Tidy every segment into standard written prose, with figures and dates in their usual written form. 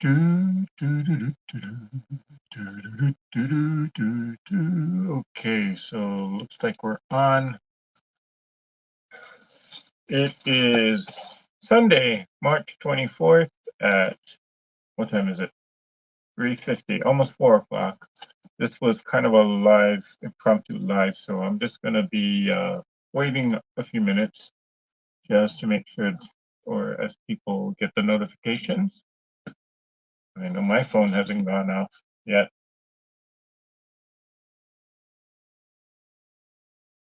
Okay, so looks like we're on. It is Sunday, March 24th at, what time is it? 3:50, almost 4 o'clock. This was kind of a live, impromptu live, so I'm just going to be waiting a few minutes just to make sure, or as people get the notifications. I know my phone hasn't gone off yet.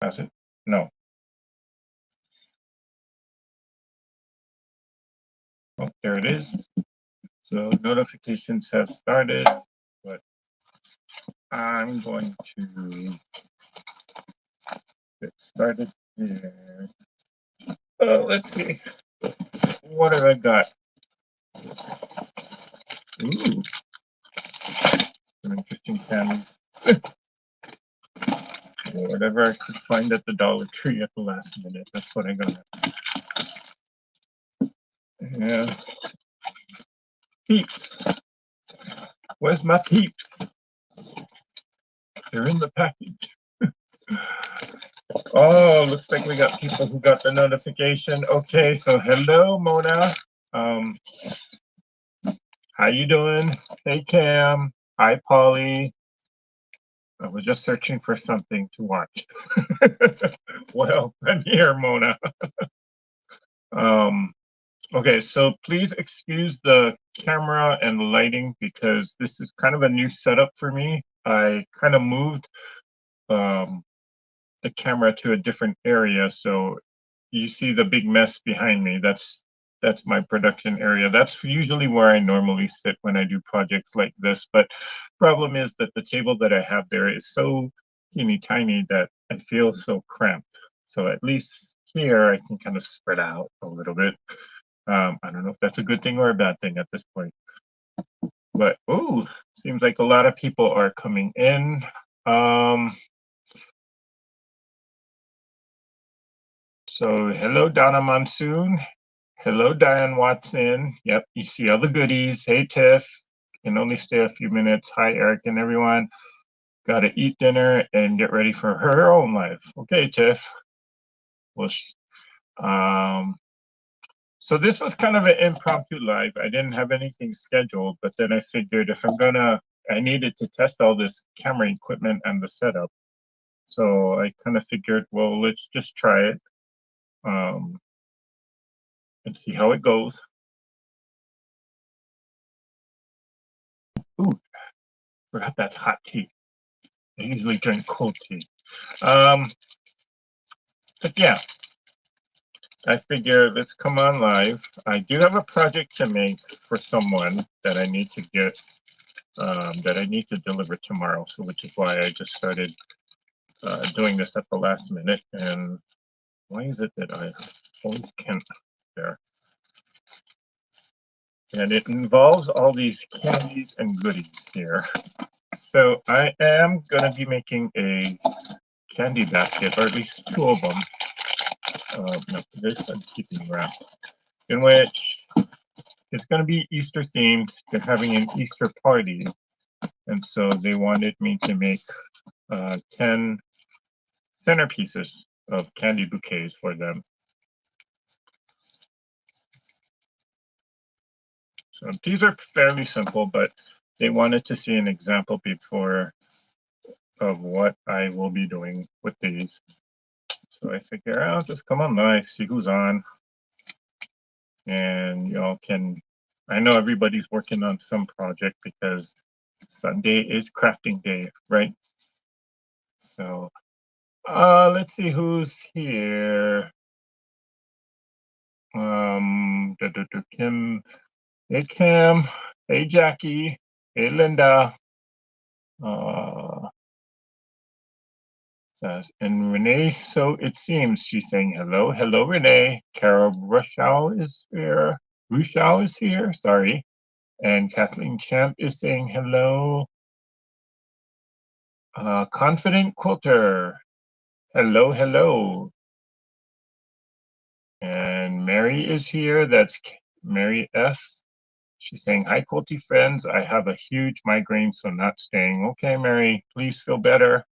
Has it? No. Oh, there it is. So notifications have started, but I'm going to get started here. Let's see. What have I got? Ooh, some interesting candies. Whatever I could find at the Dollar Tree at the last minute. That's what I got. Yeah. Peeps. Where's my peeps? They're in the package. Oh, looks like we got people who got the notification. Okay, so hello, Mona. How you doing? Hey, Cam. Hi, Polly. I was just searching for something to watch. Well, I'm here, Mona. Okay, so please excuse the camera and the lighting because this is kind of a new setup for me. I kind of moved the camera to a different area, so you see the big mess behind me. That's my production area. That's usually where I normally sit when I do projects like this. But problem is that the table that I have there is so teeny tiny that I feel so cramped. So at least here I can kind of spread out a little bit. I don't know if that's a good thing or a bad thing at this point. But oh, seems like a lot of people are coming in. So hello, Donna Monsoon. Hello, Diane Watson. Yep, you see all the goodies. Hey, Tiff. Can only stay a few minutes. Hi, Eric and everyone. Got to eat dinner and get ready for her own life. Okay, Tiff. Well, so this was kind of an impromptu live. I didn't have anything scheduled, but then I figured if I needed to test all this camera equipment and the setup. So I kind of figured, well, let's just try it and see how it goes. Ooh, forgot that's hot tea. I usually drink cold tea. But yeah, I figure let's come on live. I do have a project to make for someone that I need to get, that I need to deliver tomorrow. So which is why I just started doing this at the last minute. And why is it that I always can't there? And it involves all these candies and goodies here. So I am going to be making a candy basket, or at least two of them. No, this I'm keeping wrapped, in which it's going to be Easter themed. They're having an Easter party, and so they wanted me to make 10 centerpieces of candy bouquets for them. So these are fairly simple, but they wanted to see an example before of what I will be doing with these. So I figure I'll just come on live, see who's on, and y'all can. I know everybody's working on some project because Sunday is crafting day, right? So let's see who's here. Kim. Hey, Kim. Hey, Jackie. Hey, Linda. And Renee, so it seems she's saying hello. Hello, Renee. Carol Rushow is here. Rushow is here, sorry. And Kathleen Champ is saying hello. Confident Quilter. Hello, hello. And Mary is here. That's Mary F. She's saying, hi, Quilty friends. I have a huge migraine, so not staying. Okay, Mary, please feel better.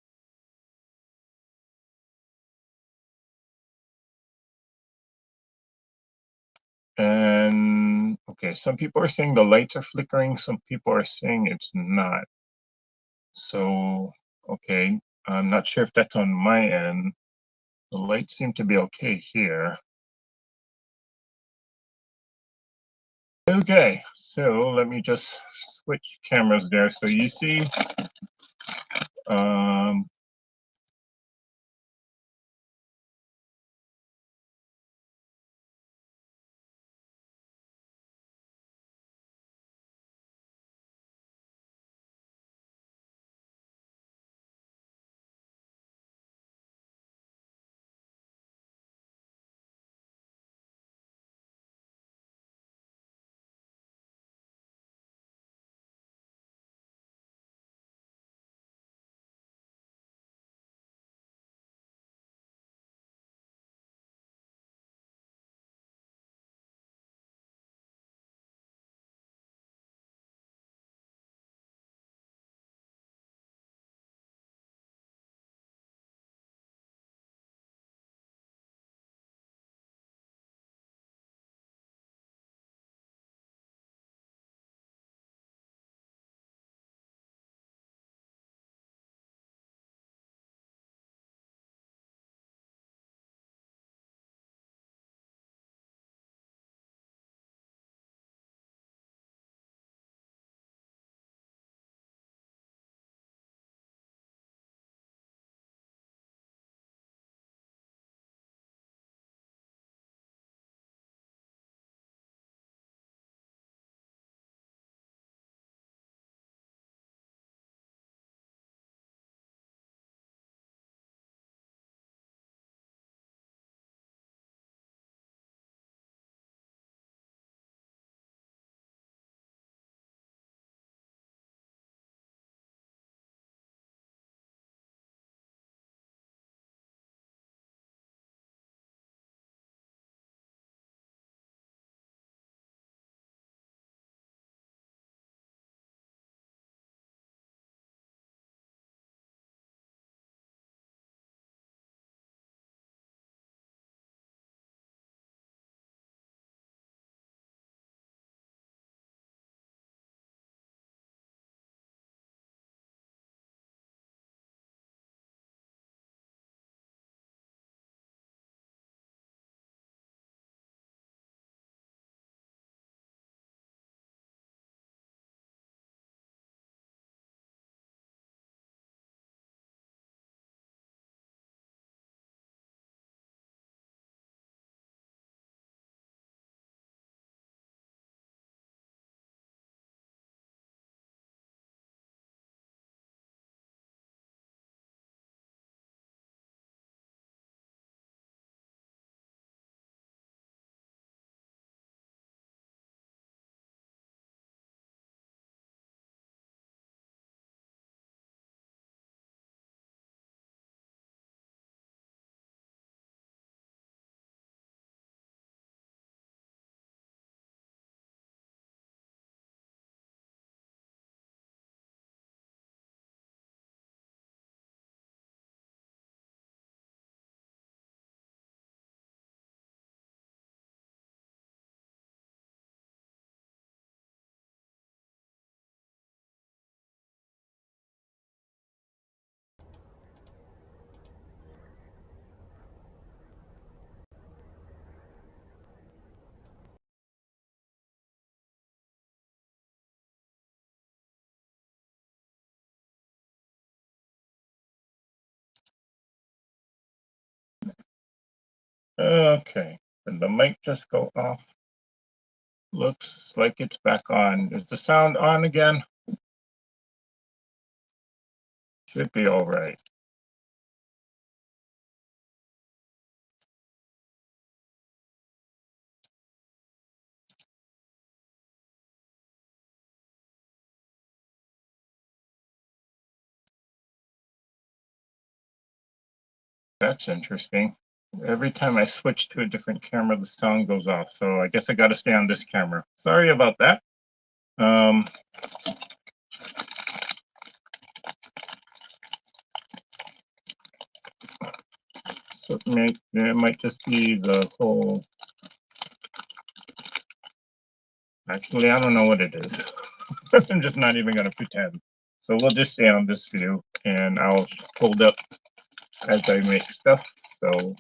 And okay, some people are saying the lights are flickering. Some people are saying it's not. So, okay, I'm not sure if that's on my end. The lights seem to be okay here. Okay, so let me just switch cameras there. So you see, um, okay. Did the mic just go off? Looks like it's back on. Is the sound on again? Should be all right. That's interesting. Every time I switch to a different camera, the sound goes off. So I guess I got to stay on this camera. Sorry about that. Um, so it might just be the whole. Actually, I don't know what it is. I'm just not even going to pretend. So we'll just stay on this view, and I'll hold up as I make stuff. So,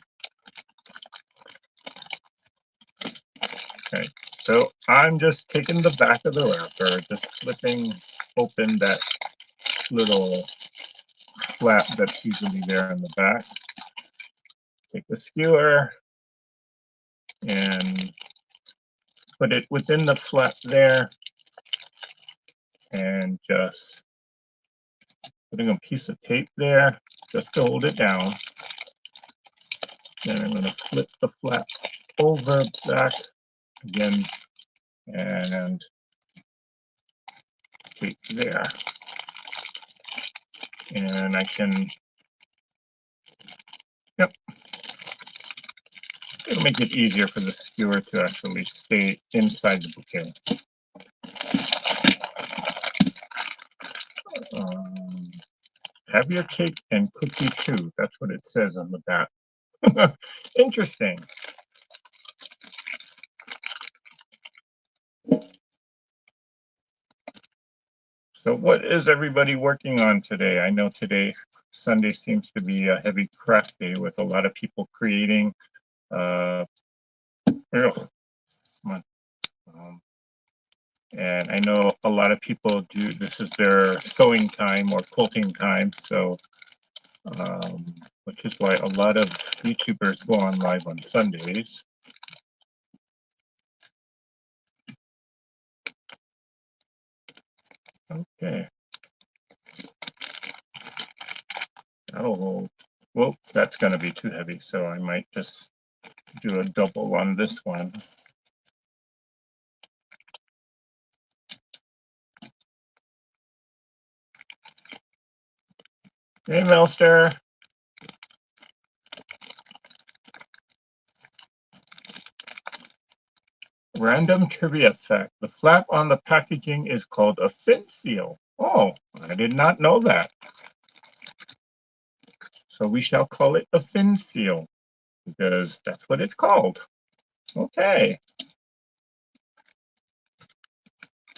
okay. So I'm just taking the back of the wrapper, just flipping open that little flap that's usually there in the back. Take the skewer and put it within the flap there, and just putting a piece of tape there just to hold it down. Then I'm going to flip the flap over back again and tape there. And I can, yep, it'll make it easier for the skewer to actually stay inside the bouquet. Have your cake and cookie too. That's what it says on the back. Interesting. So what is everybody working on today? I know today, Sunday, seems to be a heavy craft day with a lot of people creating. Come on. And I know a lot of people do, this is their sewing time or quilting time. So, which is why a lot of YouTubers go on live on Sundays. Okay. That'll hold. Well, that's going to be too heavy, so I might just do a double on this one. Hey, Melster. Random trivia fact. The flap on the packaging is called a fin seal. Oh, I did not know that. So we shall call it a fin seal because that's what it's called. Okay.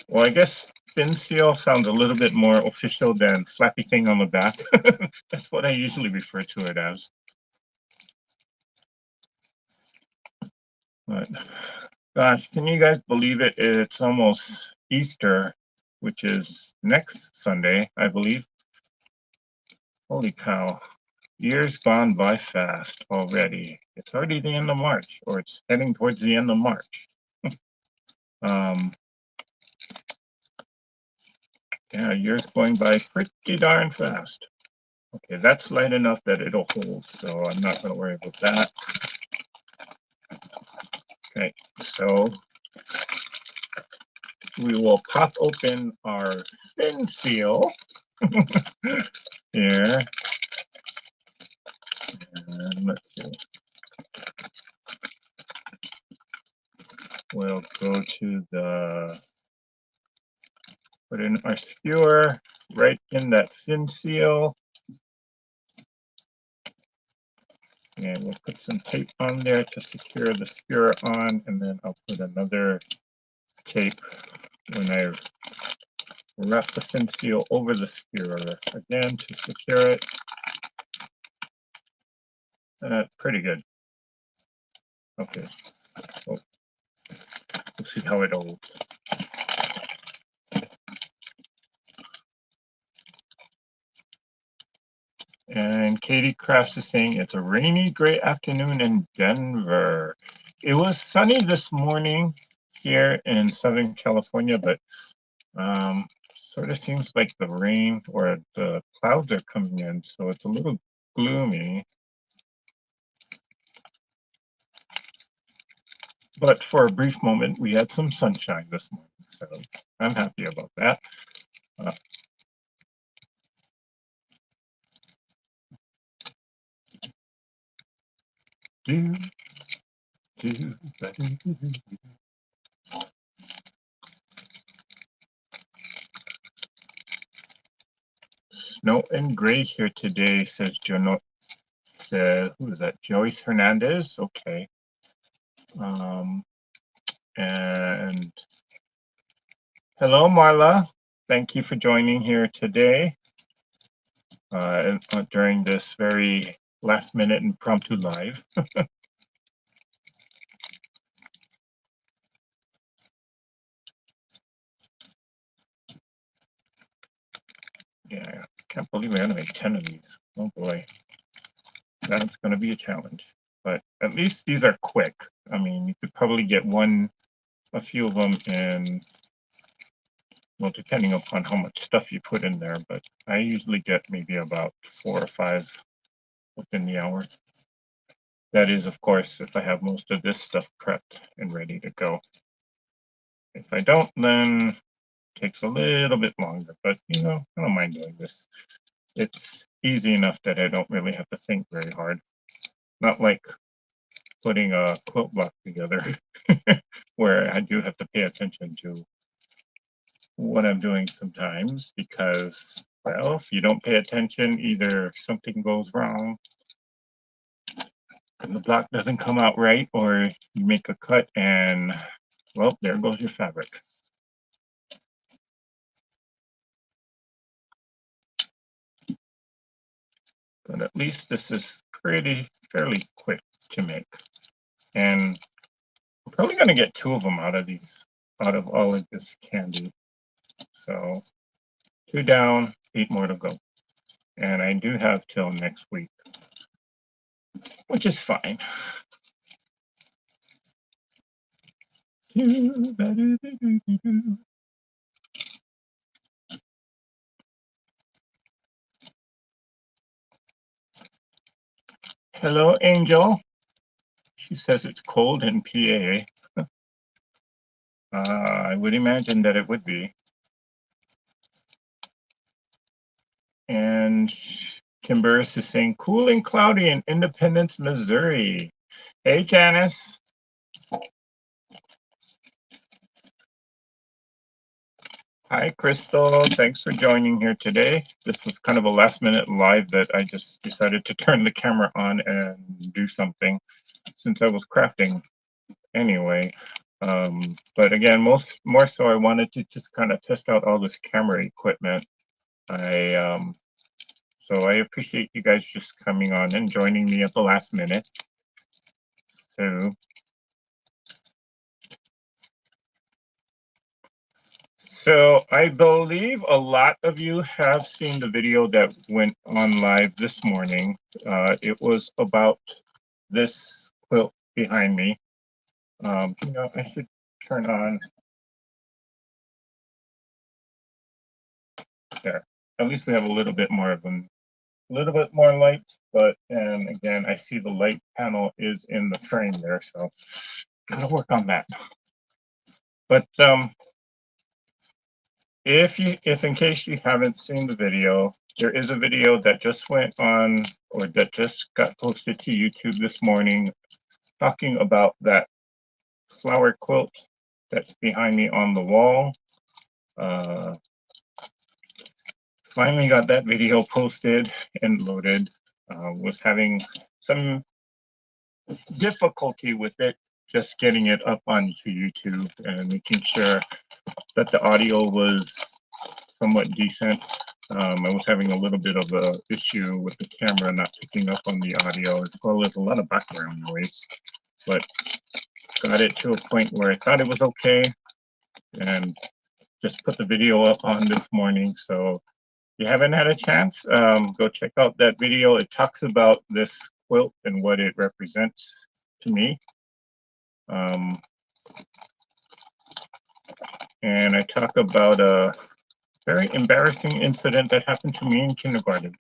Well, I guess fin seal sounds a little bit more official than flappy thing on the back. That's what I usually refer to it as. But gosh, can you guys believe it? It's almost Easter, which is next Sunday, I believe. Holy cow. Years gone by fast already. It's already the end of March, or it's heading towards the end of March. Yeah, years going by pretty darn fast. Okay, that's light enough that it'll hold, so I'm not going to worry about that. Okay, so we will pop open our fin seal here. And let's see. We'll go to the, put in our skewer right in that fin seal. And we'll put some tape on there to secure the skewer on, and then I'll put another tape when I wrap the fin seal over the skewer again to secure it. Pretty good. Okay, well, we'll see how it holds. And Katie Crafts is saying it's a rainy, gray afternoon in Denver. It was sunny this morning here in Southern California, but sort of seems like the rain or the clouds are coming in, so it's a little gloomy. But for a brief moment, we had some sunshine this morning, so I'm happy about that. Do, do, do, do, do. No in gray here today, says Jono. Who is that? Joyce Hernandez. Okay. And hello, Marla. Thank you for joining here today during this very last minute impromptu live. Yeah, I can't believe I had to make 10 of these. Oh boy, that's going to be a challenge. But at least these are quick. I mean, you could probably get a few of them in, well, depending upon how much stuff you put in there, but I usually get maybe about 4 or 5 within the hour. That is, of course, if I have most of this stuff prepped and ready to go. If I don't, then it takes a little bit longer, but you know, I don't mind doing this. It's easy enough that I don't really have to think very hard. Not like putting a quilt block together where I do have to pay attention to what I'm doing sometimes because, well, if you don't pay attention, either something goes wrong and the block doesn't come out right, or you make a cut and, well, there goes your fabric. But at least this is fairly quick to make. And I'm probably going to get 2 of them out of all of this candy. So 2 down, 8 more to go. And I do have till next week, which is fine. Hello, Angel. She says it's cold in PA. I would imagine that it would be. And Kim Burris is saying cool and cloudy in Independence, Missouri. Hey, Janice. Hi, Crystal. Thanks for joining here today. This was kind of a last minute live that I just decided to turn the camera on and do something since I was crafting anyway. But again, more so I wanted to just kind of test out all this camera equipment. So I appreciate you guys just coming on and joining me at the last minute. So I believe a lot of you have seen the video that went on live this morning. It was about this quilt behind me. You know, I should turn on there. At least we have a little bit more of them, a little bit more light. But and again, I see the light panel is in the frame there, so gotta work on that. But if in case you haven't seen the video, there is a video that just went on or that just got posted to YouTube this morning talking about that flower quilt that's behind me on the wall. Finally got that video posted and loaded. Was having some difficulty with it, just getting it up onto YouTube and making sure that the audio was somewhat decent. I was having a little bit of a issue with the camera not picking up on the audio, as well as a lot of background noise, but got it to a point where I thought it was okay and just put the video up on this morning. So if you haven't had a chance, go check out that video. It talks about this quilt and what it represents to me. And I talk about a very embarrassing incident that happened to me in kindergarten,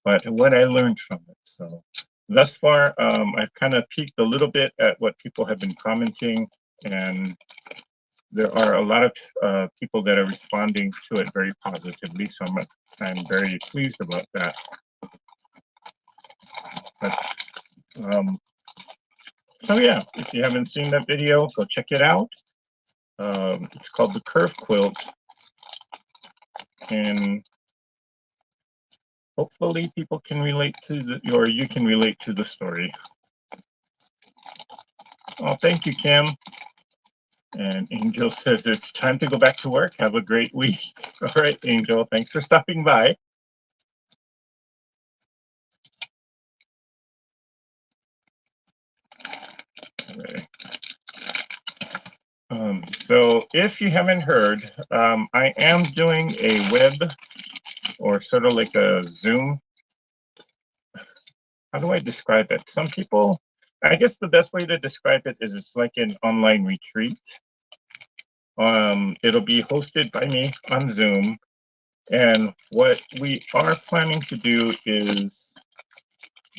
but what I learned from it. So thus far, I've kind of peeked a little bit at what people have been commenting, and there are a lot of people that are responding to it very positively. So I'm very pleased about that. But, so yeah, if you haven't seen that video, go check it out. It's called the Curve Quilt, and hopefully people can relate to or you can relate to the story. Oh, thank you, Kim. And Angel says it's time to go back to work. Have a great week. All right, Angel, thanks for stopping by. Okay. So if you haven't heard, I am doing a web or sort of like a Zoom. How do I describe it? Some people, I guess the best way to describe it is it's like an online retreat. It'll be hosted by me on Zoom. And what we are planning to do is,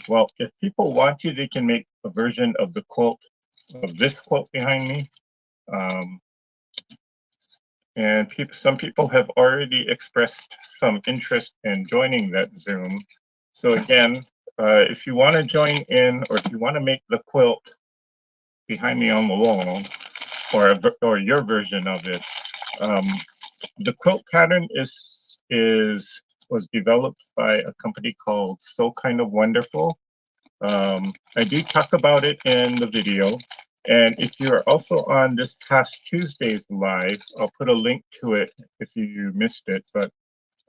well, if people want to, they can make a version of the quilt, of this quilt behind me. And some people have already expressed some interest in joining that Zoom. So again, if you want to join in, or if you want to make the quilt behind me on the wall, or your version of it, the quilt pattern was developed by a company called So Kind of Wonderful. I do talk about it in the video. And if you're also on this past Tuesday's live, I'll put a link to it if you missed it. But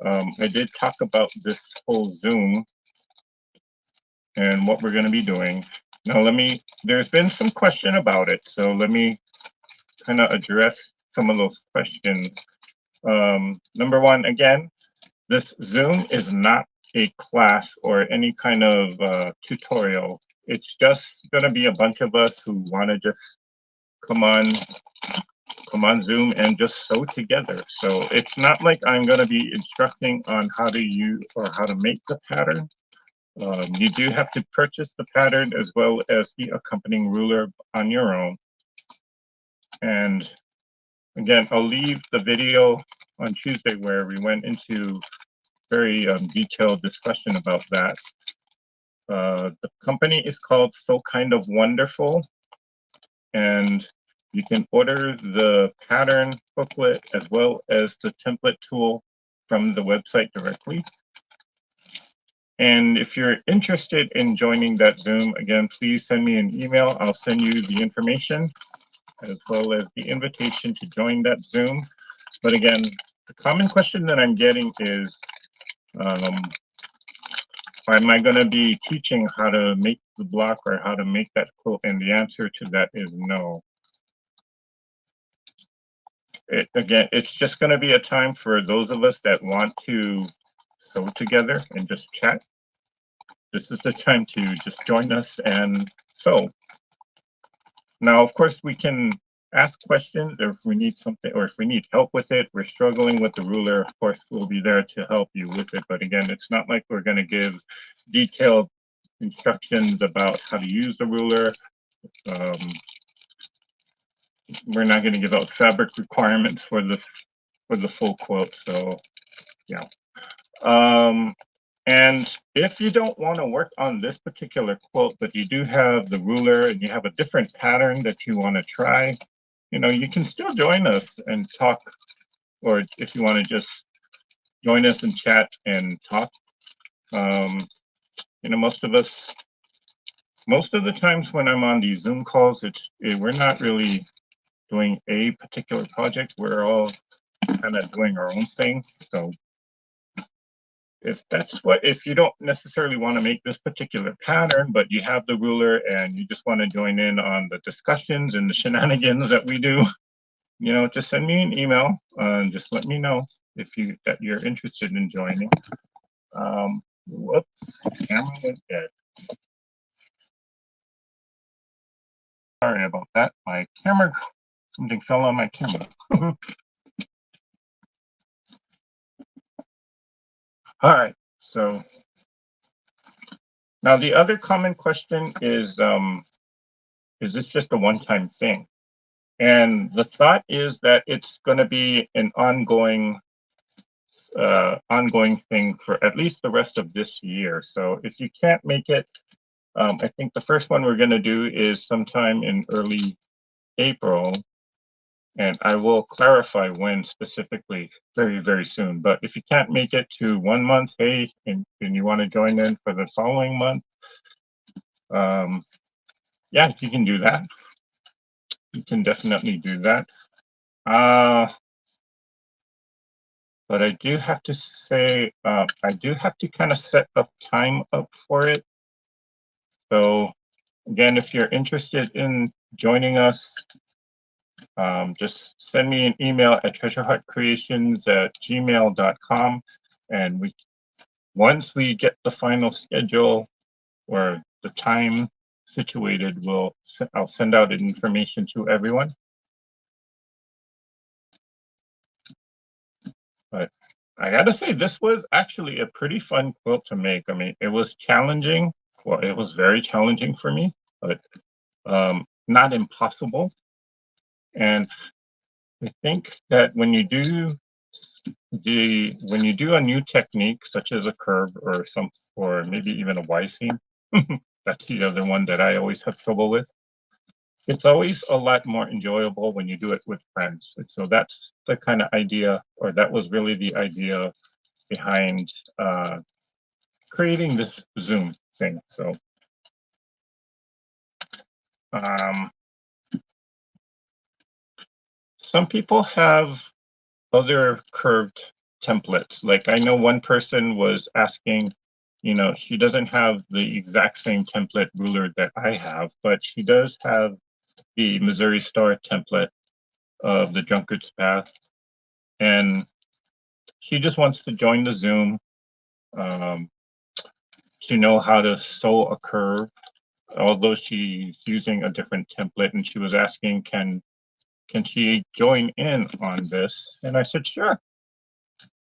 I did talk about this whole Zoom and what we're going to be doing. Now, there's been some question about it. So let me kind of address some of those questions. Number one, again, this Zoom is not a class or any kind of tutorial. It's just going to be a bunch of us who want to just come on Zoom and just sew together. So it's not like I'm going to be instructing on how to use or how to make the pattern. You do have to purchase the pattern as well as the accompanying ruler on your own. And again, I'll leave the video on Tuesday where we went into very detailed discussion about that. The company is called So Kind of Wonderful, and you can order the pattern booklet as well as the template tool from the website directly. And if you're interested in joining that Zoom, again, please send me an email. I'll send you the information as well as the invitation to join that Zoom. But again, the common question that I'm getting is, am I going to be teaching how to make the block or how to make that quilt? And the answer to that is no. Again, it's just going to be a time for those of us that want to sew together and just chat. This is the time to just join us and sew. Now, of course, we can ask questions if we need something, or if we need help with it. We're struggling with the ruler. Of course, we'll be there to help you with it. But again, it's not like we're going to give detailed instructions about how to use the ruler. We're not going to give out fabric requirements for the full quilt. So, yeah. And if you don't want to work on this particular quilt, but you do have the ruler and you have a different pattern that you want to try, you can still join us and talk, or if you want to just join us and chat and talk. Most of the times when I'm on these Zoom calls, we're not really doing a particular project. We're all kind of doing our own thing. So if you don't necessarily want to make this particular pattern, but you have the ruler and you just want to join in on the discussions and the shenanigans that we do, just send me an email and just let me know that you're interested in joining. Whoops, camera went dead. Sorry about that. Something fell on my camera. All right, so now the other common question is this just a one-time thing? And the thought is that it's going to be an ongoing thing for at least the rest of this year. So if you can't make it, I think the first one we're going to do is sometime in early April. and I will clarify when specifically very, very soon. But if you can't make it to 1 month, hey, and you want to join in for the following month, yeah, you can do that. You can definitely do that. But I do have to say, I do have to kind of set up time up for it. So again, if you're interested in joining us, just send me an email at treasureheartcreations@gmail.com, and once we get the final schedule or the time situated, I'll send out information to everyone. But I gotta say, this was actually a pretty fun quilt to make. I mean, it was challenging. Well, it was very challenging for me, but not impossible. And I think that when you do a new technique, such as a curve or maybe even a Y seam, that's the other one that I always have trouble with. It's always a lot more enjoyable when you do it with friends. And so that's the kind of idea, or that was really the idea behind creating this Zoom thing. So some people have other curved templates. Like I know one person was asking, she doesn't have the exact same template ruler that I have, but she does have the Missouri Star template of the Drunkard's Path. And she just wants to join the Zoom to know how to sew a curve, although she's using a different template. And she was asking, can she join in on this? And I said, sure.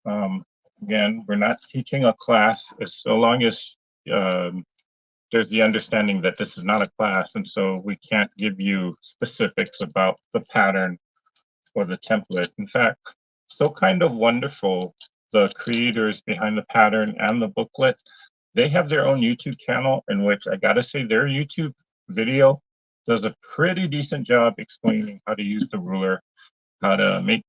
Again, we're not teaching a class, as so long as there's the understanding that this is not a class, and so we can't give you specifics about the pattern or the template. In fact, so kind of wonderful, the creators behind the pattern and the booklet, they have their own YouTube channel, in which I gotta say their YouTube video does a pretty decent job explaining how to use the ruler, how to make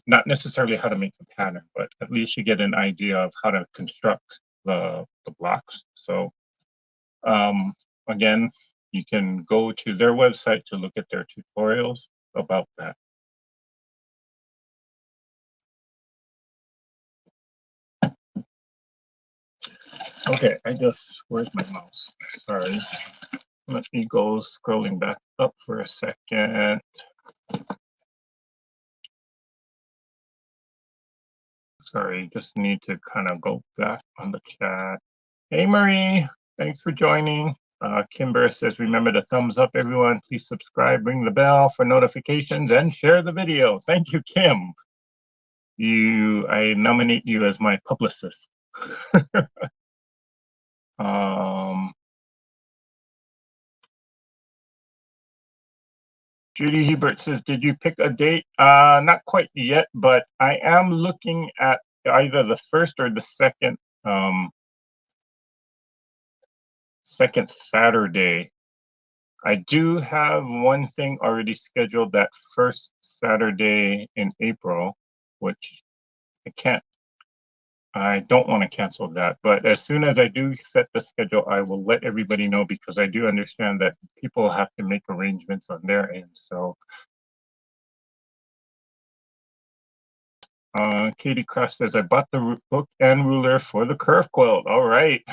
not necessarily how to make the pattern, but at least you get an idea of how to construct the blocks. So again, you can go to their website to look at their tutorials about that. Okay, where's my mouse? Sorry. Let me go scrolling back up for a second. Sorry, just need to kind of go back on the chat. Hey, Marie, thanks for joining. Kimber says, remember to thumbs up, everyone. Please subscribe, ring the bell for notifications, and share the video. Thank you, Kim. I nominate you as my publicist. Judy Hebert says, did you pick a date? Not quite yet, but I am looking at either the first or the second Saturday. I do have one thing already scheduled that first Saturday in April, which I don't want to cancel that. But as soon as I do set the schedule, I will let everybody know, because I do understand that people have to make arrangements on their end. So Katie Cross says, I bought the book and ruler for the curve quilt. All right.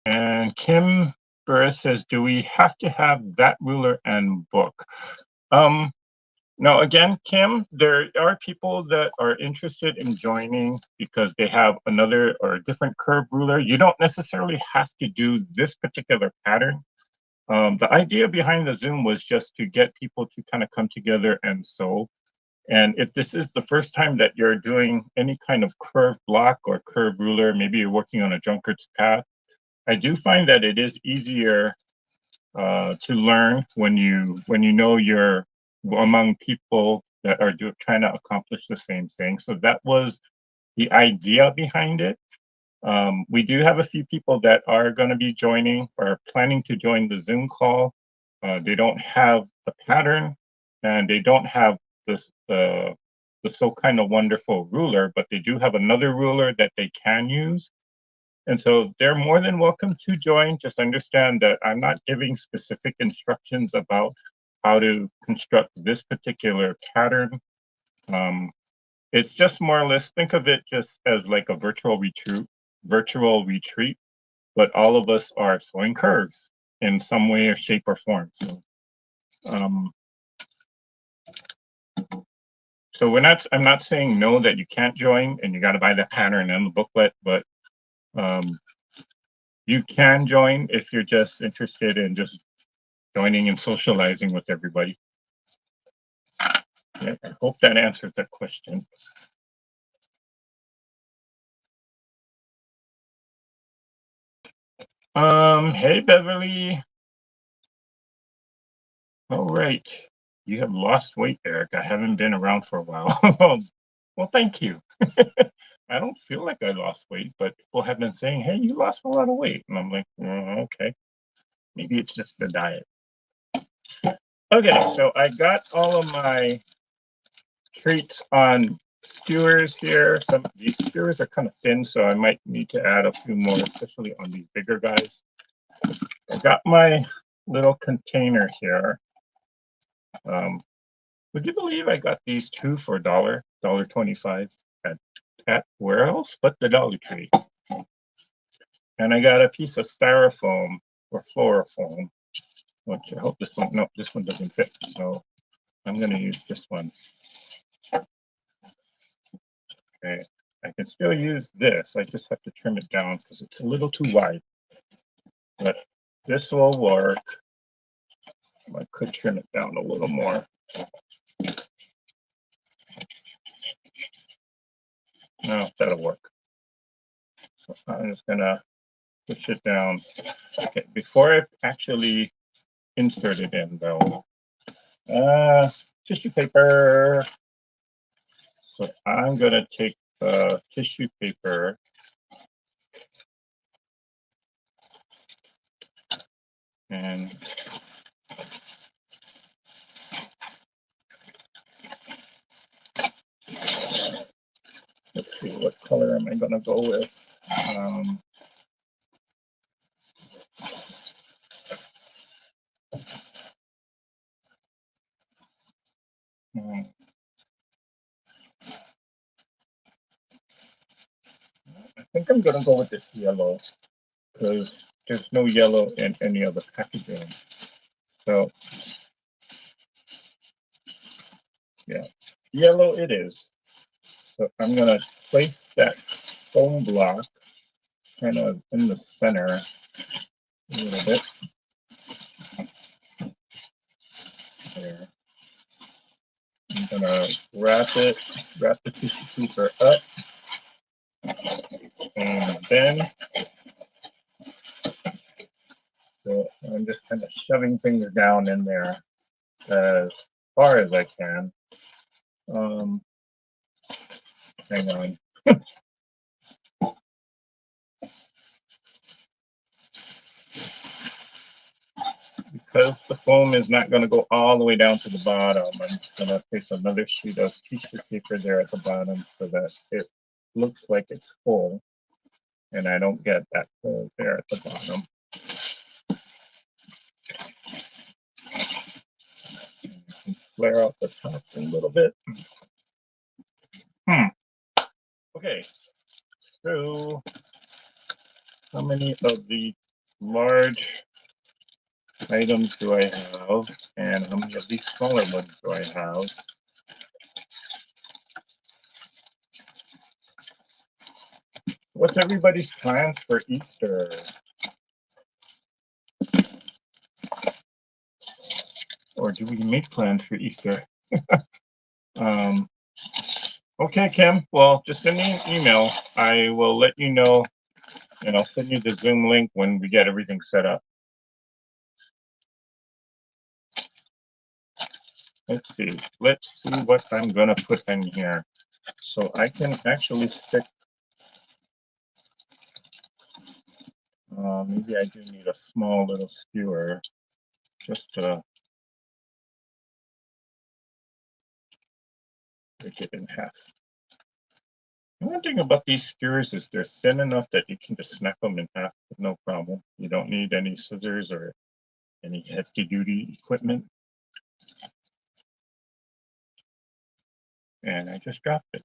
And Kim Burris says, do we have to have that ruler and book? No, again, Kim, there are people that are interested in joining because they have another or a different curve ruler. You don't necessarily have to do this particular pattern. The idea behind the Zoom was just to get people to kind of come together and sew. And if this is the first time that you're doing any kind of curved block or curved ruler, maybe you're working on a Drunkard's Path, I do find that it is easier to learn when you know you're among people that are trying to accomplish the same thing. So that was the idea behind it. We do have a few people that are going to be joining or planning to join the Zoom call. They don't have the pattern and they don't have this the so kind of wonderful ruler, but they do have another ruler that they can use. And so they're more than welcome to join. Just understand that I'm not giving specific instructions about how to construct this particular pattern. It's just more or less, think of it just as like a virtual retreat, but all of us are sewing curves in some way or shape or form. Um, so I'm not saying no that you can't join and you got to buy the pattern and the booklet, but um, you can join if you're just interested in just joining and socializing with everybody. Yeah, I hope that answers that question. Hey Beverly. All right. You have lost weight, Eric. I haven't been around for a while. Well, thank you. I don't feel like I lost weight, but people have been saying, hey, you lost a lot of weight. And I'm like, okay, maybe it's just the diet. Okay, so I got all of my treats on skewers here. Some of these skewers are kind of thin, so I might need to add a few more, especially on these bigger guys. I got my little container here. Would you believe I got these two for $1.25 at where else but the Dollar Tree? And I got a piece of styrofoam or fluorofoam, which I hope this one, no, this one doesn't fit. So I'm going to use this one. Okay, I can still use this. I just have to trim it down because it's a little too wide. But this will work. I could trim it down a little more. No, that'll work. So I'm just gonna push it down. Okay, before I actually insert it in though, tissue paper. So I'm gonna take the tissue paper and let's see, what color am I gonna go with? I think I'm gonna go with this yellow because there's no yellow in any of the packaging. So yeah, yellow it is. So I'm gonna place that foam block kind of in the center a little bit. There. I'm gonna wrap the tissue paper up, and then so I'm just kind of shoving things down in there as far as I can. Hang on. Because the foam is not going to go all the way down to the bottom, I'm going to place another sheet of tissue paper there at the bottom so that it looks like it's full and I don't get that hole there at the bottom. Flare out the top a little bit. Okay, so how many of the large items do I have and how many of these smaller ones do I have? What's everybody's plans for Easter? Or do we make plans for Easter? Okay, Kim. Well, just send me an email. I will let you know, and I'll send you the Zoom link when we get everything set up. Let's see. Let's see what I'm going to put in here. So I can actually stick Maybe I do need a small little skewer just to break it in half. One thing about these skewers is they're thin enough that you can just snap them in half with no problem. You don't need any scissors or any hefty duty equipment. And I just dropped it.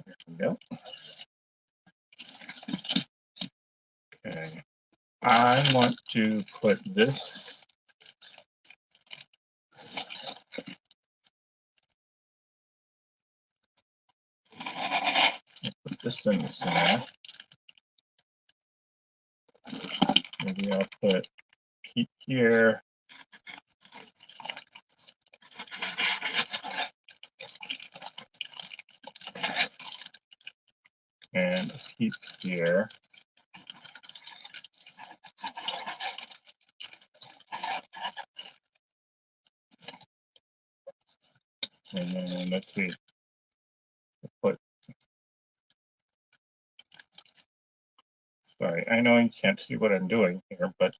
There we go. Okay. I want to put this in the center. Maybe I'll put Pete here. And a Pete here. And then let's see. Put. Sorry, I know you can't see what I'm doing here, but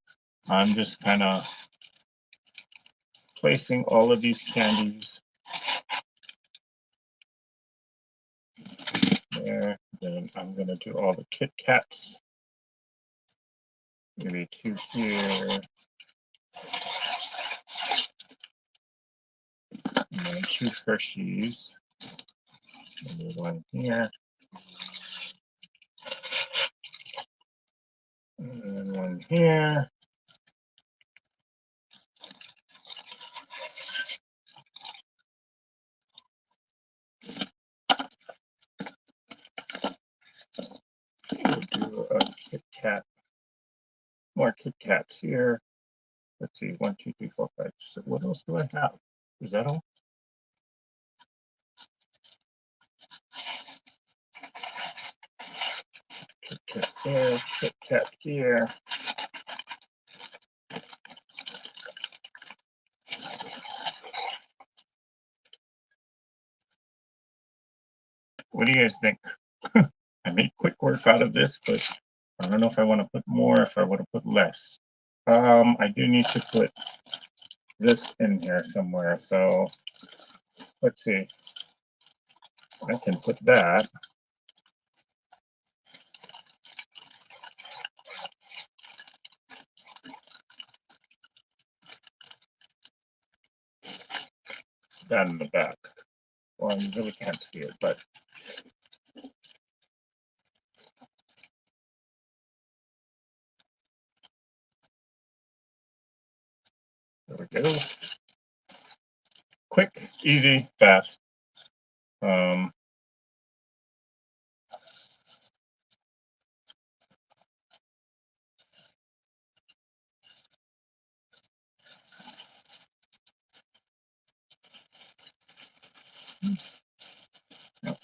I'm just kind of placing all of these candies there. Then I'm going to do all the Kit Kats. Maybe 2 here. And then 2 Hershey's. Maybe 1 here. And then 1 here. We'll do a Kit Kat. More Kit Kats here. Let's see, 1, 2, 3, 4, 5. So what else do I have? Is that all? Kit Kat there, Kit Kat here. What do you guys think? I made quick work out of this, but I don't know if I want to put more, if I want to put less. I do need to put this in here somewhere. So let's see. I can put that. That in the back. Well, you really can't see it, but there we go. Quick, easy, fast. Now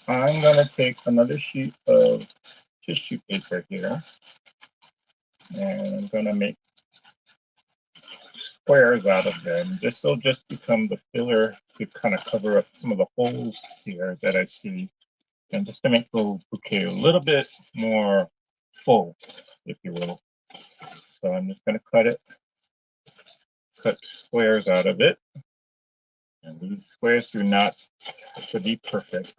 I'm going to take another sheet of tissue paper here, and I'm going to make squares out of them. This will just become the filler to kind of cover up some of the holes here that I see, and just to make the bouquet a little bit more full, if you will. So I'm just going to cut squares out of it. And these squares do not have to be perfect.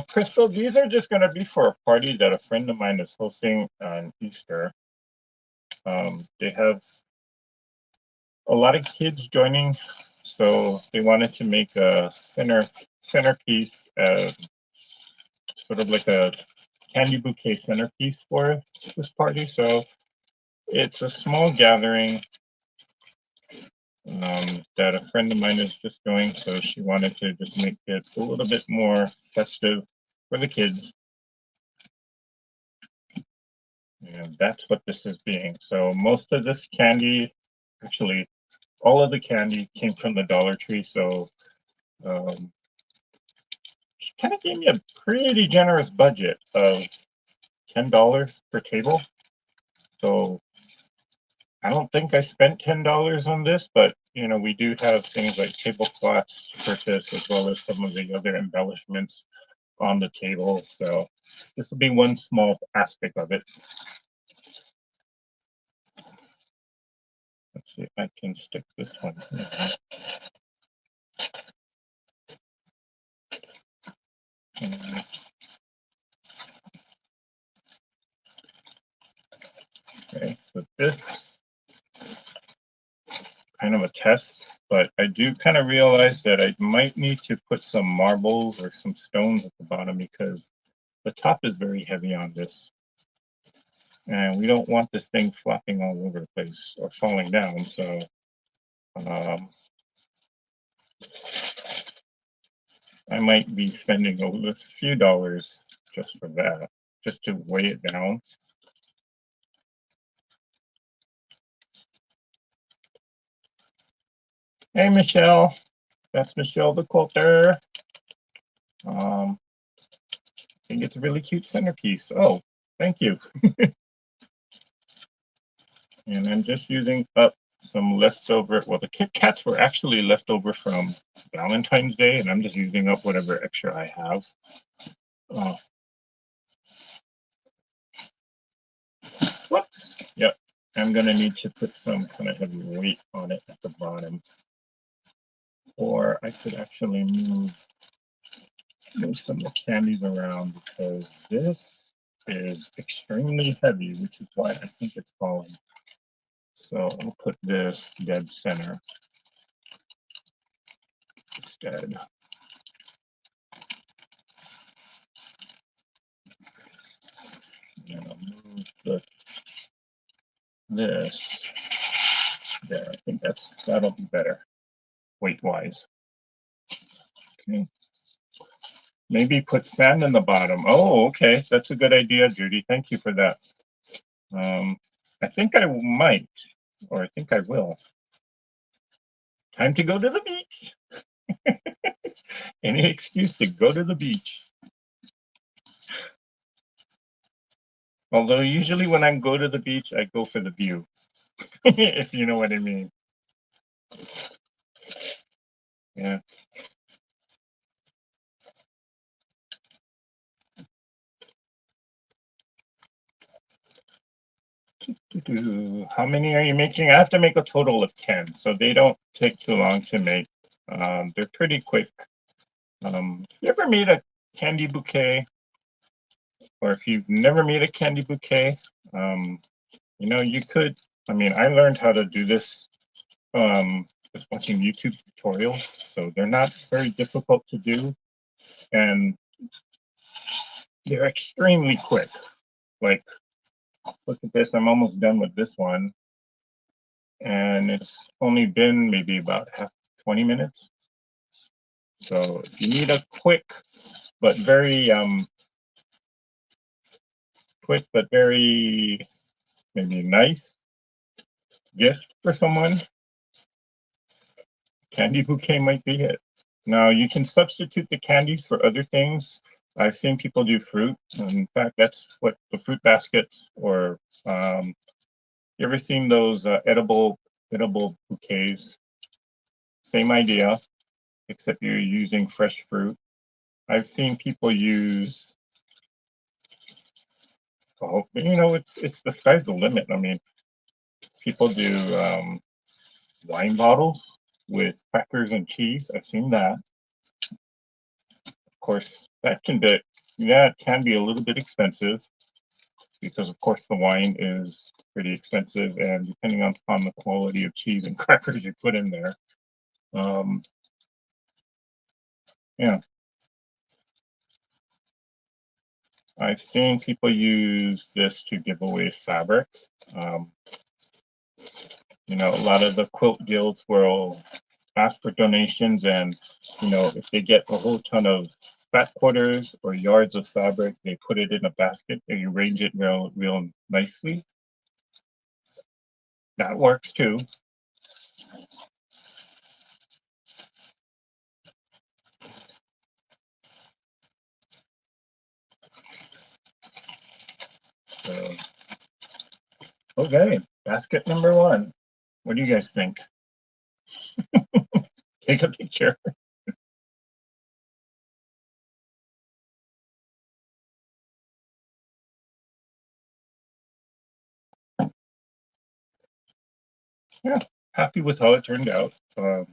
Crystal, these are just going to be for a party that a friend of mine is hosting on Easter. They have a lot of kids joining, so they wanted to make a centerpiece, sort of like a candy bouquet centerpiece for this party. So it's a small gathering. that a friend of mine is just doing, so she wanted to just make it a little bit more festive for the kids. And that's what this is being. So most of this candy, actually, all of the candy came from the Dollar Tree. So she kind of gave me a pretty generous budget of $10 per table. So I don't think I spent $10 on this, but you know, we do have things like tablecloths to purchase as well as some of the other embellishments on the table. So this will be one small aspect of it. Let's see if I can stick this one in. Okay, so this kind of a test, but I do kind of realize that I might need to put some marbles or some stones at the bottom because the top is very heavy on this. And we don't want this thing flopping all over the place or falling down. So I might be spending a few dollars just for that, just to weigh it down. Hey, Michelle. That's Michelle the quilter. I think it's a really cute centerpiece. Oh, thank you. And I'm just using up some leftover, well, the Kit Kats were actually left over from Valentine's Day, and I'm just using up whatever extra I have. Whoops. Yep. I'm going to need to put some kind of heavy weight on it at the bottom. Or I could actually move some of the candies around because this is extremely heavy, which is why I think it's falling. So I'll put this dead center instead. And I'll move this there. I think that'll be better weight-wise. Okay. Maybe put sand in the bottom. Oh, okay. That's a good idea, Judy. Thank you for that. I think I might, or I think I will. Time to go to the beach. Any excuse to go to the beach. Although usually when I go to the beach, I go for the view, if you know what I mean. Yeah. How many are you making? I have to make a total of 10, so they don't take too long to make. They're pretty quick. You ever made a candy bouquet? Or if you've never made a candy bouquet, you know, you could, I mean, I learned how to do this just watching YouTube tutorials, so they're not very difficult to do, and they're extremely quick. Like, look at this, I'm almost done with this one, and it's only been maybe about 20 minutes. So if you need a quick but very maybe nice gift for someone, candy bouquet might be it. Now you can substitute the candies for other things. I've seen people do fruit. In fact, that's what the fruit baskets, or you ever seen those edible bouquets? Same idea, except you're using fresh fruit. I've seen people use, oh, you know, it's the sky's the limit. I mean, people do wine bottles with crackers and cheese. I've seen that. Of course, that can be a little bit expensive because, of course, the wine is pretty expensive, and depending on the quality of cheese and crackers you put in there, yeah. I've seen people use this to give away fabric. You know, a lot of the quilt guilds will ask for donations, and you know, if they get a whole ton of fat quarters or yards of fabric, they put it in a basket and you arrange it real nicely. That works too. So, okay, basket number one. What do you guys think? Take a picture. Yeah, happy with how it turned out. I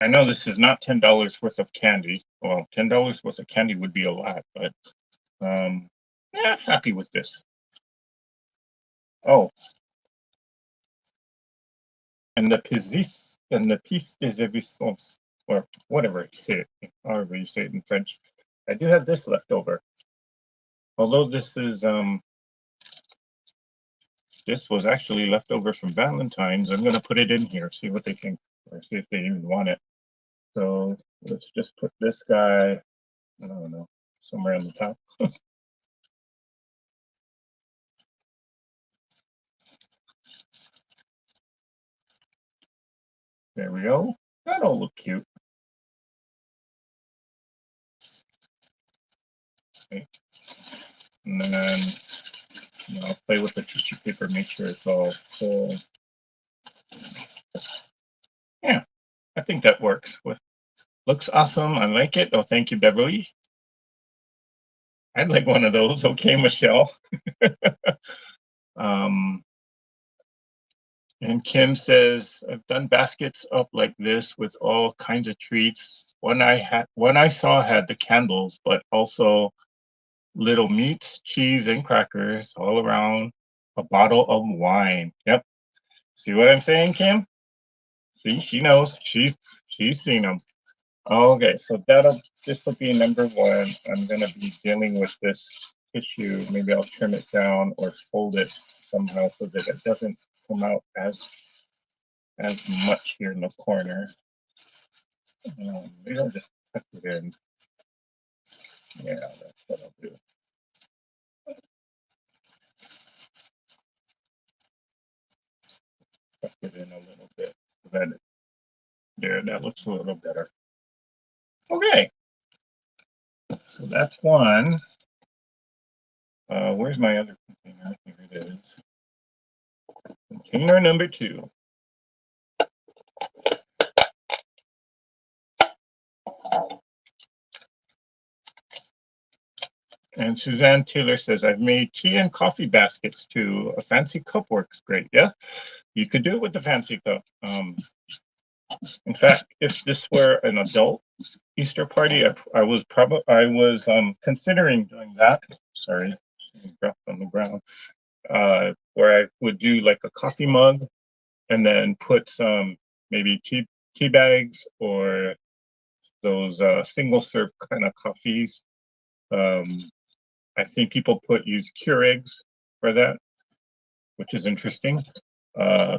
know this is not $10 worth of candy. Well, $10 worth of candy would be a lot, but yeah, happy with this. Oh, and the piece de resistance, or whatever you say it, however you say it in French. I do have this left over. Although this was actually left over from Valentine's. I'm gonna put it in here, see what they think, or see if they even want it. So let's just put this guy, I don't know, somewhere on the top. There we go. That'll look cute. Okay. And then I'll play with the tissue paper, make sure it's all full. Yeah, I think that works. Looks awesome. I like it. Oh, thank you, Beverly. I'd like one of those. Okay, Michelle. um, and Kim says, I've done baskets up like this with all kinds of treats. One I saw had the candles, but also little meats, cheese, and crackers all around. A bottle of wine. Yep. See what I'm saying, Kim? See, she knows. She's seen them. Okay, so this will be number one. I'm gonna be dealing with this tissue. Maybe I'll trim it down or fold it somehow so that it doesn't come out as much here in the corner. Maybe I'll just tuck it in. Yeah, that's what I'll do. Tuck it in a little bit. Then there, that looks a little better. Okay, so that's one. Where's my other container? Here it is. Container number two. And Suzanne Taylor says, I've made tea and coffee baskets too. A fancy cup works great. Yeah, you could do it with the fancy cup. In fact, if this were an adult Easter party, I was considering doing that. Sorry, dropped on the ground. Where I would do like a coffee mug and then put some maybe tea bags or those single serve kind of coffees. Um, I think people use Keurigs for that, which is interesting.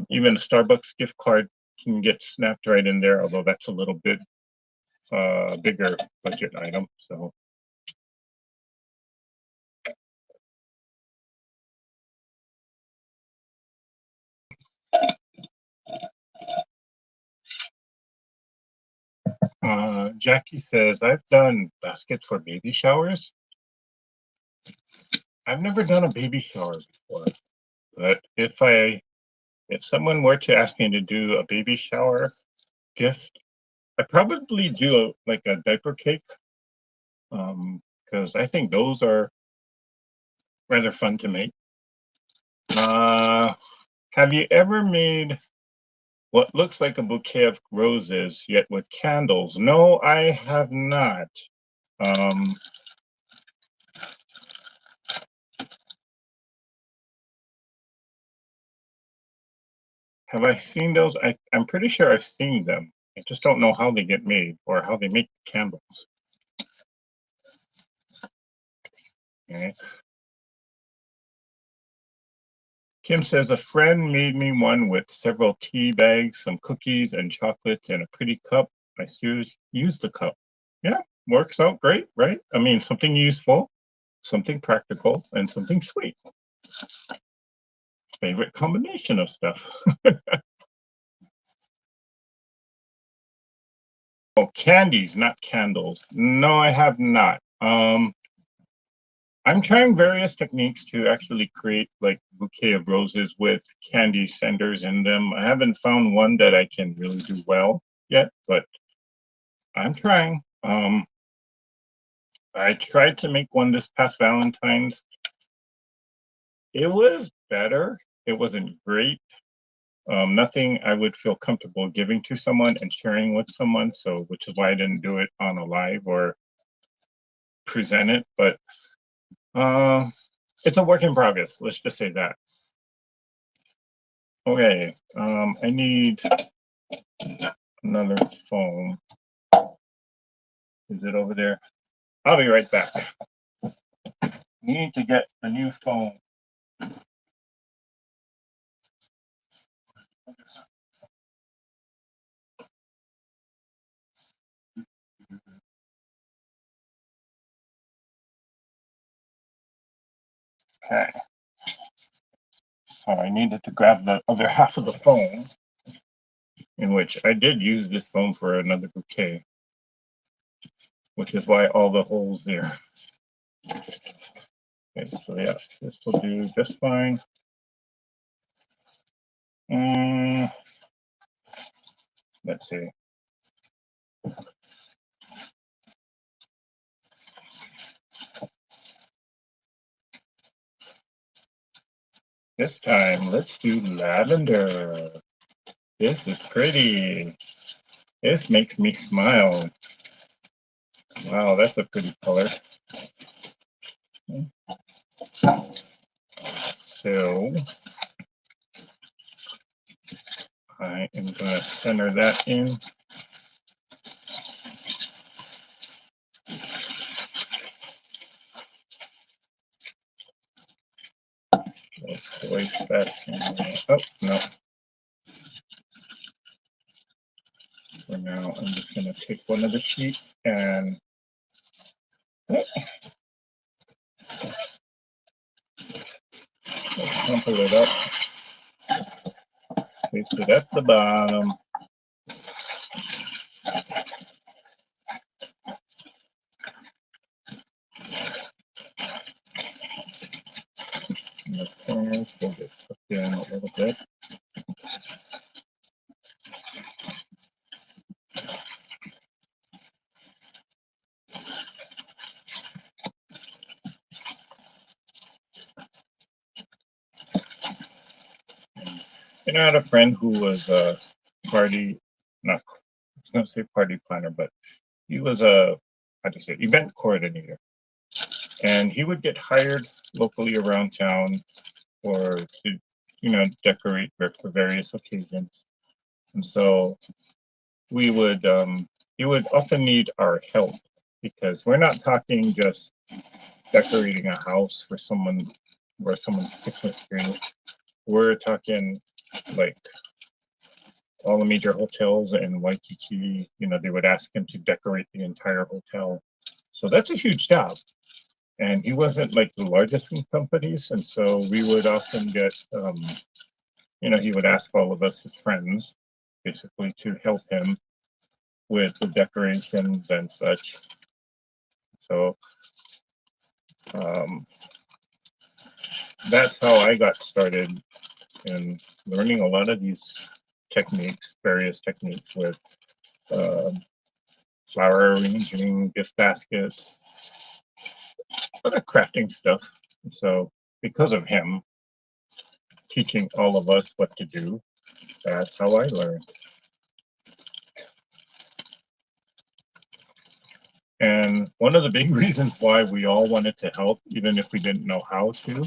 Even a Starbucks gift card can get snapped right in there, although that's a little bit bigger budget item. So Jackie says, I've done baskets for baby showers. I've never done a baby shower before, but if someone were to ask me to do a baby shower gift, I'd probably do like a diaper cake, because I think those are rather fun to make. Have you ever made what looks like a bouquet of roses, yet with candles? No, I have not. Um, have I seen those? I'm pretty sure I've seen them. I just don't know how they get made or how they make candles. Okay. Kim says, a friend made me one with several tea bags, some cookies and chocolates, and a pretty cup. I still use the cup. Yeah, works out great, right? I mean, something useful, something practical, and something sweet. Favorite combination of stuff. Oh, candies, not candles. No, I have not. I'm trying various techniques to actually create like bouquet of roses with candy senders in them. I haven't found one that I can really do well yet, but I'm trying. I tried to make one this past Valentine's. It was better. It wasn't great. Nothing I would feel comfortable giving to someone and sharing with someone. So, which is why I didn't do it on a live or present it. But uh, it's a work in progress. Let's just say that. Okay, I need another phone. Is it over there? I'll be right back. Need to get a new phone. Okay. So I needed to grab the other half of the phone, in which I did use this phone for another bouquet, which is why all the holes there. Okay, so yeah, this will do just fine. Let's see. This time, let's do lavender. This is pretty. This makes me smile. Wow, that's a pretty color. So I am going to center that in. Place that in. Oh, no. For now, I'm just going to take one of the sheets and crumple it up. Place it at the bottom. And the corners will get tucked in a little bit. And I had a friend who was a party, not, I was going to say party planner, but he was a, how do you say, event coordinator. And he would get hired locally around town or to, decorate for various occasions. And so we would, he would often need our help because we're not talking just decorating a house for someone where someone's Christmas tree. We're talking like all the major hotels in Waikiki, they would ask him to decorate the entire hotel. So that's a huge job. And he wasn't like the largest in companies. And so we would often get, he would ask all of us, his friends, basically to help him with the decorations and such. So that's how I got started in learning a lot of these techniques, various techniques with flower arranging, gift baskets, other crafting stuff. So because of him teaching all of us what to do, that's how I learned. And one of the big reasons why we all wanted to help, even if we didn't know how to,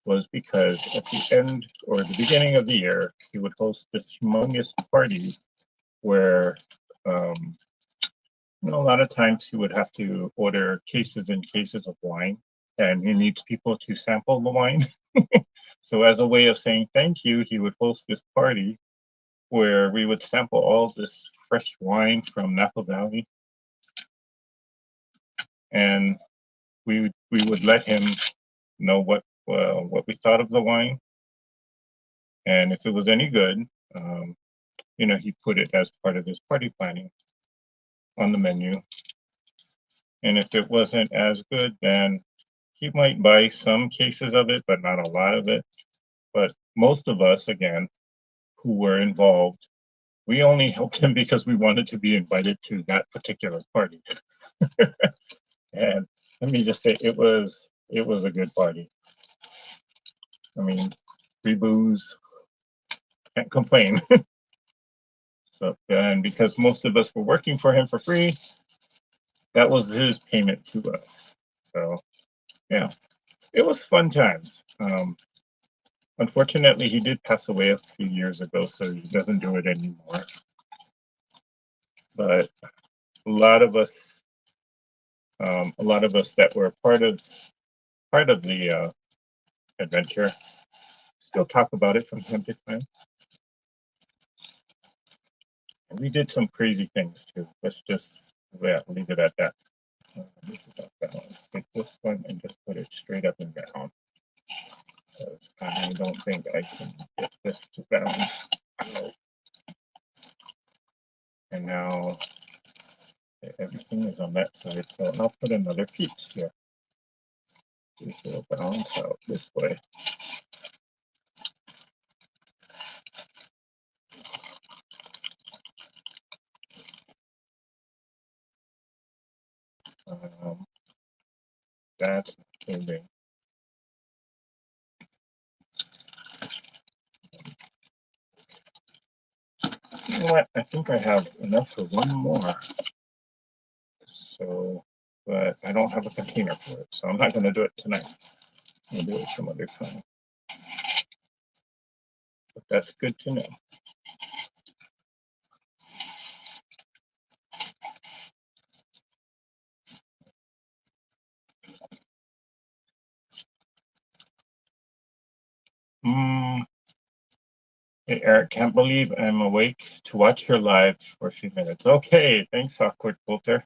was because at the end or the beginning of the year, he would host this humongous party where a lot of times he would have to order cases and cases of wine. and he needs people to sample the wine. So as a way of saying thank you, he would host this party where we would sample all this fresh wine from Napa Valley, and we would let him know what we thought of the wine, and if it was any good, um, he put it as part of his party planning on the menu. And if it wasn't as good, then he might buy some cases of it, but not a lot of it. But most of us, again, who were involved, we only helped him because we wanted to be invited to that particular party. And let me just say, it was a good party. I mean, free booze, can't complain. So, and because most of us were working for him for free, that was his payment to us. So, yeah, it was fun times. Unfortunately, he did pass away a few years ago, so he doesn't do it anymore. But a lot of us, that were part of the adventure, still talk about it from time to time. And we did some crazy things too. Let's just leave it at that. This is up down. Take this one and just put it straight up and down. I don't think I can get this to balance. And now everything is on that side, so I'll put another piece here. This will balance out this way. That's holding. You know what? I think I have enough for one more. So, but I don't have a container for it, so I'm not going to do it tonight. I'll do it some other time. But that's good to know. Hey, Eric, can't believe I'm awake to watch your live for a few minutes. Okay, thanks, Awkward Filter.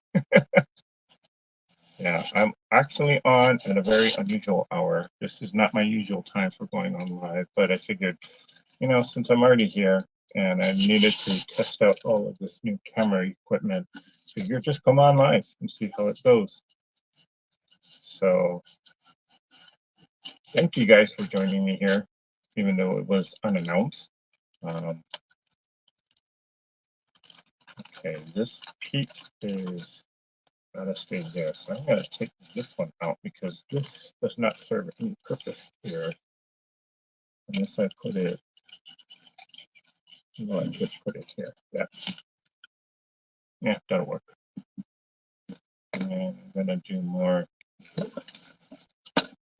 Yeah, I'm actually on at a very unusual hour. This is not my usual time for going on live, but I figured, since I'm already here and I needed to test out all of this new camera equipment, figure just come on live and see how it goes. So thank you guys for joining me here, even though it was unannounced. Okay, this piece is gotta stay there. So I'm gonna take this one out because this does not serve any purpose here. Unless I put it, I just put it here. Yeah, that'll work. And I'm gonna do more. Do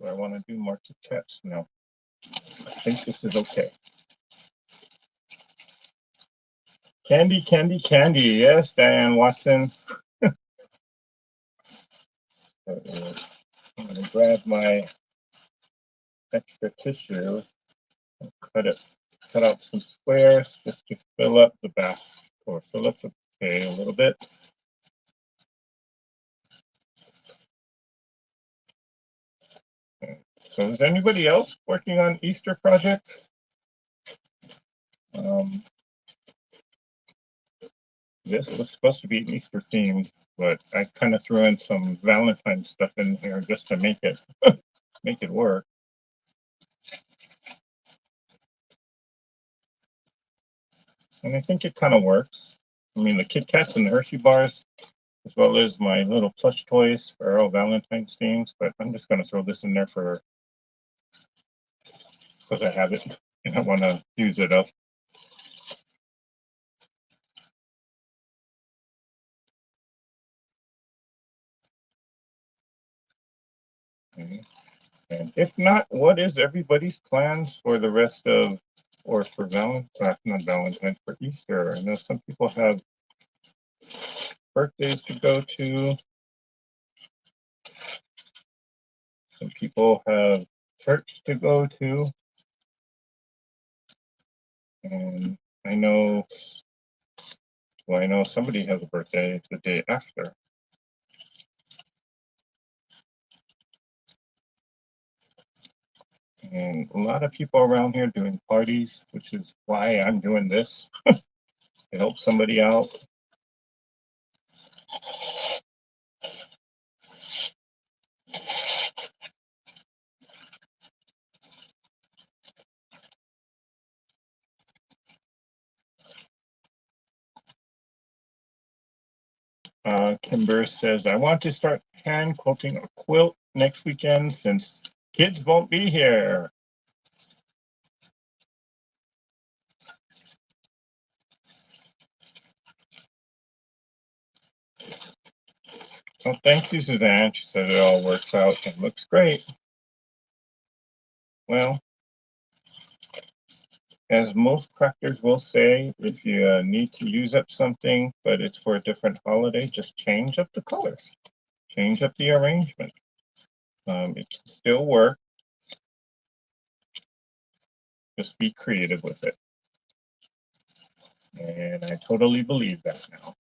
I want to do more Kit Kats? No. I think this is okay. Candy, candy, candy. Yes, Diane Watson. I'm gonna grab my extra tissue and cut out some squares just to fill up the back or fill up the bouquet a little bit. So is anybody else working on Easter projects? This was supposed to be Easter themed, but I kind of threw in some Valentine's stuff in here just to make it work. And I think it kind of works. I mean, the Kit Kats and the Hershey bars, as well as my little plush toys, are all Valentine's themes. But I'm just going to throw this in there because I have it and I want to use it up. Okay. And if not, what is everybody's plans for the rest of, or for Valentine's, not Valentine's, for Easter? I know some people have birthdays to go to. Some people have church to go to, and I know, well, I know somebody has a birthday the day after. And a lot of people around here doing parties, which is why I'm doing this to help somebody out. Kimber says, I want to start hand quilting a quilt next weekend since kids won't be here. Well, thank you, Suzanne. She said it all works out and looks great. Well, as most crafters will say, if you need to use up something, but it's for a different holiday, just change up the colors, change up the arrangement. It can still work. Just be creative with it. And I totally believe that now.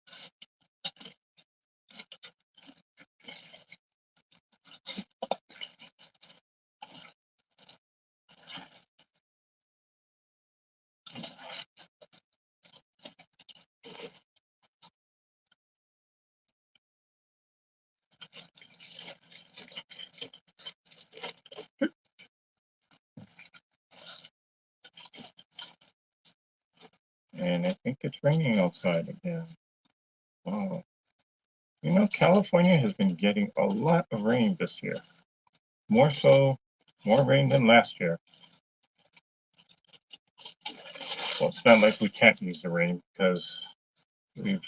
And I think it's raining outside again. Wow. You know, California has been getting a lot of rain this year. More rain than last year. Well, it's not like we can't use the rain because we've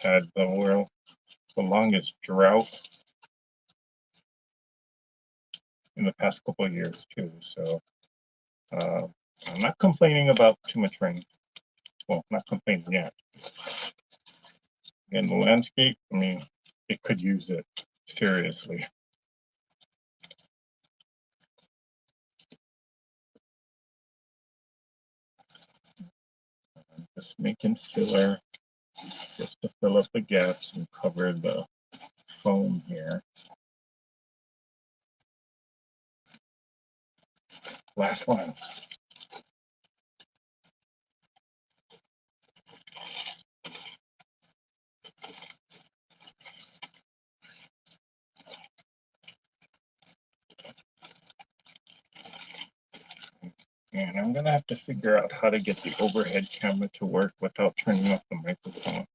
had the longest drought in the past couple of years too. So I'm not complaining about too much rain. Well, not complaining yet. In the landscape, I mean, it could use it seriously. Just making filler just to fill up the gaps and cover the foam here. Last one. And I'm gonna have to figure out how to get the overhead camera to work without turning off the microphone.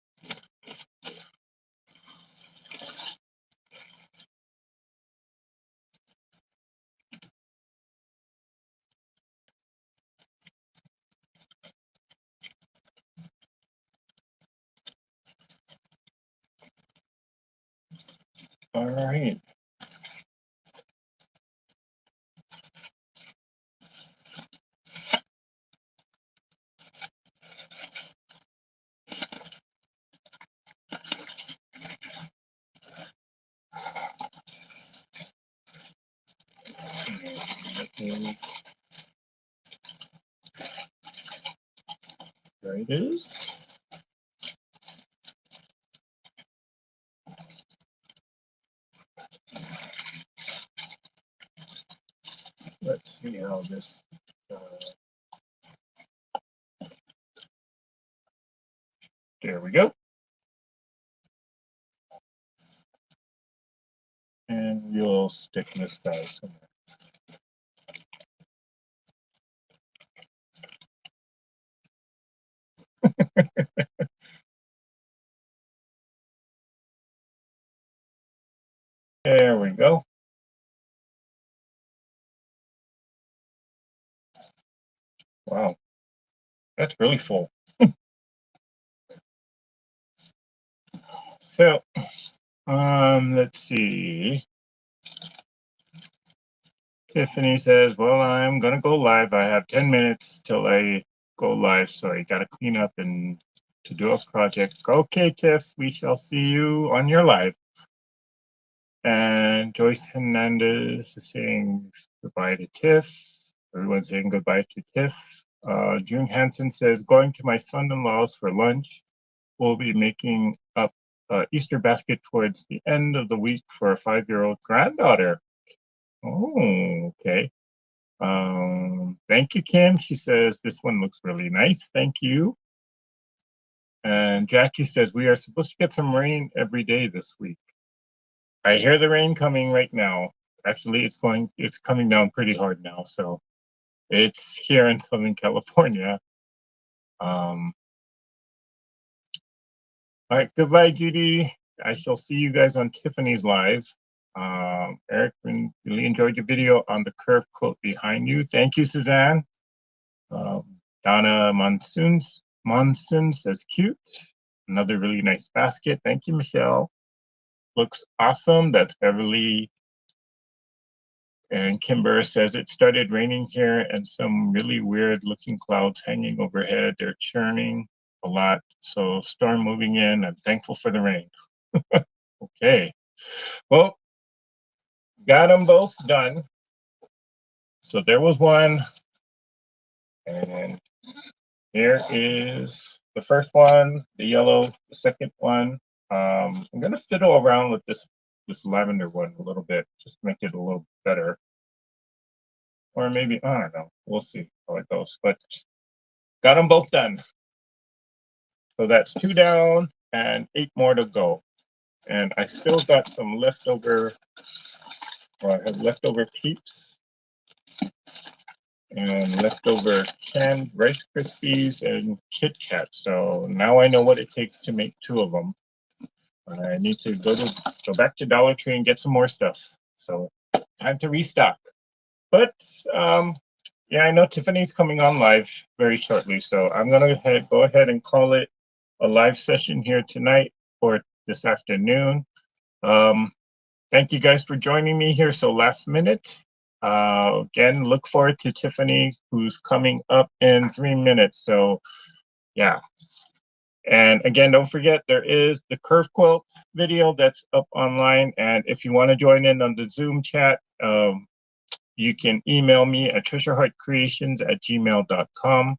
All right. There it is. Let's see how this. There we go. And we'll stick this guy somewhere. There we go. Wow, that's really full. So, let's see. Tiffany says, well, I'm going to go live. I have 10 minutes till I go live, so I got to clean up and to do a project. Okay, Tiff, we shall see you on your live. And Joyce Hernandez is saying goodbye to Tiff. Everyone's saying goodbye to Tiff. June Hansen says, going to my son-in-law's for lunch. We'll be making up Easter basket towards the end of the week for a 5-year-old granddaughter. Oh, okay. Thank you, Kim. She says, this one looks really nice. Thank you. And Jackie says, we are supposed to get some rain every day this week. I hear the rain coming right now. Actually, it's coming down pretty hard now. So it's here in Southern California. All right, goodbye, Judy. I shall see you guys on Tiffany's live. Eric, really enjoyed your video on the curved quilt behind you. Thank you, Suzanne. Donna Monsoon says cute. Another really nice basket. Thank you, Michelle. Looks awesome. That's Beverly. And Kimber says it started raining here and some really weird looking clouds hanging overhead. They're churning a lot. So storm moving in. I'm thankful for the rain. Okay. Well, got them both done. So there was one. And here is the first one, the yellow, the second one. I'm going to fiddle around with this lavender one a little bit, just make it a little better. Or maybe, I don't know. We'll see how it goes. But got them both done. So that's 2 down and 8 more to go. And I still got some leftover, I have leftover Peeps and leftover canned Rice Krispies and Kit Kat. So now I know what it takes to make 2 of them. I need to go back to Dollar Tree and get some more stuff. So time to restock. But yeah, I know Tiffany's coming on live very shortly, so I'm gonna go ahead and call it a live session here tonight or this afternoon. Thank you guys for joining me here so last minute. Again, look forward to Tiffany, who's coming up in 3 minutes. So yeah. And again, don't forget, there is the curve quilt video that's up online. And if you want to join in on the Zoom chat, you can email me at treasureheartcreations@gmail.com.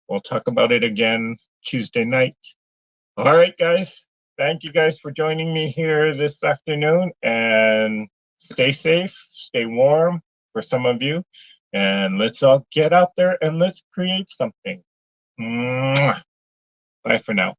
We'll talk about it again Tuesday night. All right, guys. Thank you guys for joining me here this afternoon. And stay safe, stay warm for some of you. And let's all get out there and let's create something. Mwah. Bye for now.